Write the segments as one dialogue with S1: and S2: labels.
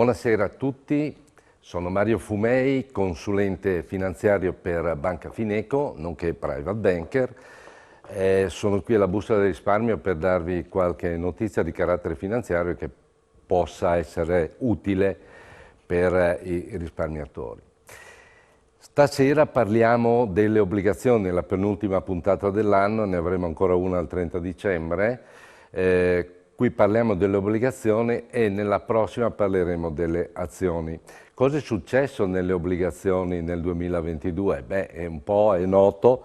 S1: Buonasera a tutti, sono Mario Fumei, consulente finanziario per Banca Fineco, nonché private banker. Sono qui alla Busta del Risparmio per darvi qualche notizia di carattere finanziario che possa essere utile per i risparmiatori. Stasera parliamo delle obbligazioni, la penultima puntata dell'anno, ne avremo ancora una al 30 dicembre. Qui parliamo delle obbligazioni e nella prossima parleremo delle azioni. Cosa è successo nelle obbligazioni nel 2022? Beh, un po' è noto,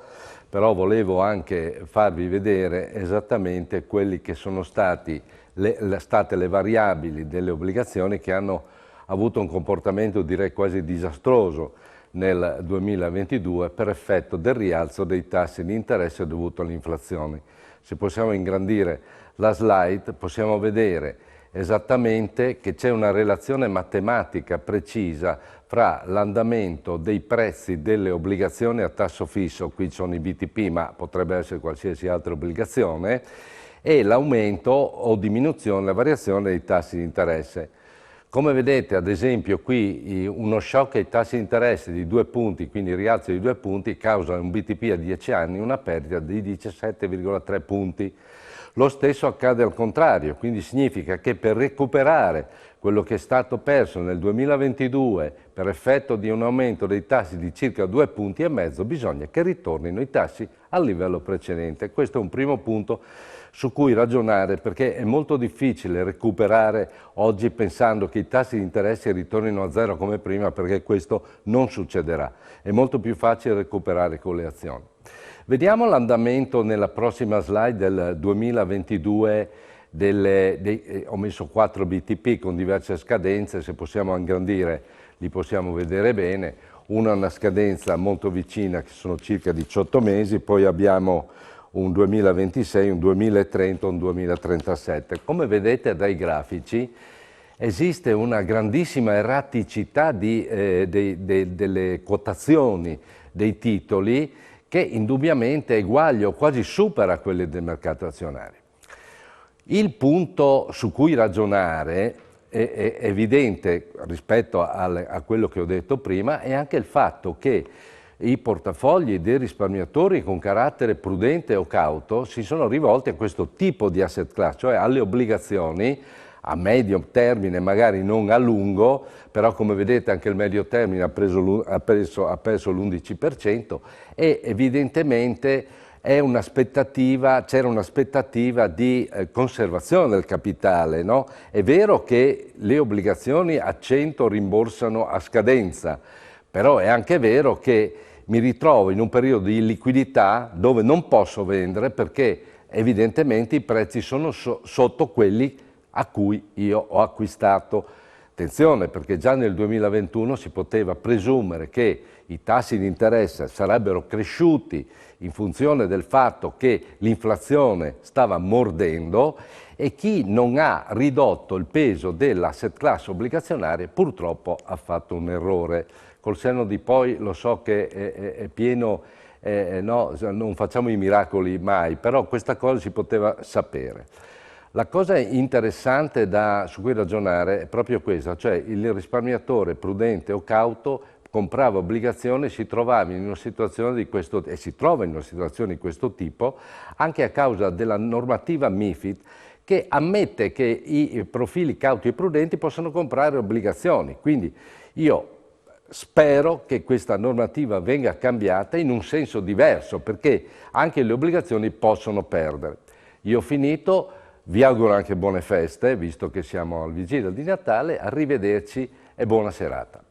S1: però volevo anche farvi vedere esattamente quelli che sono state le variabili delle obbligazioni che hanno avuto un comportamento direi quasi disastroso nel 2022 per effetto del rialzo dei tassi di interesse dovuto all'inflazione. Se possiamo ingrandire la slide possiamo vedere esattamente che c'è una relazione matematica precisa fra l'andamento dei prezzi delle obbligazioni a tasso fisso, qui sono i BTP ma potrebbe essere qualsiasi altra obbligazione, e l'aumento o diminuzione, la variazione dei tassi di interesse. Come vedete, ad esempio, qui uno shock ai tassi di interesse di 2 punti, quindi rialzo di 2 punti, causa un BTP a 10 anni una perdita di 17,3 punti. Lo stesso accade al contrario, quindi significa che per recuperare quello che è stato perso nel 2022 per effetto di un aumento dei tassi di circa 2,5 punti bisogna che ritornino i tassi al livello precedente. Questo è un primo punto su cui ragionare, perché è molto difficile recuperare oggi pensando che i tassi di interesse ritornino a zero come prima, perché questo non succederà. È molto più facile recuperare con le azioni. Vediamo l'andamento nella prossima slide del 2022, ho messo 4 BTP con diverse scadenze, se possiamo ingrandire li possiamo vedere bene. Una scadenza molto vicina che sono circa 18 mesi, poi abbiamo un 2026, un 2030, un 2037. Come vedete dai grafici esiste una grandissima erraticità delle quotazioni dei titoli che indubbiamente è uguale o quasi supera quelle del mercato azionario. Il punto su cui ragionare è evidente rispetto a quello che ho detto prima è anche il fatto che i portafogli dei risparmiatori con carattere prudente o cauto si sono rivolti a questo tipo di asset class, cioè alle obbligazioni a medio termine, magari non a lungo, però come vedete anche il medio termine ha perso l'11% e evidentemente c'era un'aspettativa di conservazione del capitale, no? È vero che le obbligazioni a 100 rimborsano a scadenza, però è anche vero che mi ritrovo in un periodo di liquidità dove non posso vendere perché evidentemente i prezzi sono sotto quelli a cui io ho acquistato. Attenzione, perché già nel 2021 si poteva presumere che i tassi di interesse sarebbero cresciuti in funzione del fatto che l'inflazione stava mordendo e chi non ha ridotto il peso dell'asset class obbligazionaria purtroppo ha fatto un errore. Col senno di poi lo so che è pieno, no, non facciamo i miracoli mai, però questa cosa si poteva sapere. La cosa interessante su cui ragionare è proprio questa, cioè il risparmiatore prudente o cauto comprava obbligazioni e si trovava in una situazione di questo, e si trova in una situazione di questo tipo anche a causa della normativa MiFID che ammette che i profili cauti e prudenti possono comprare obbligazioni. Quindi io spero che questa normativa venga cambiata in un senso diverso perché anche le obbligazioni possono perdere. Io ho finito. Vi auguro anche buone feste, visto che siamo al vigilia di Natale, arrivederci e buona serata.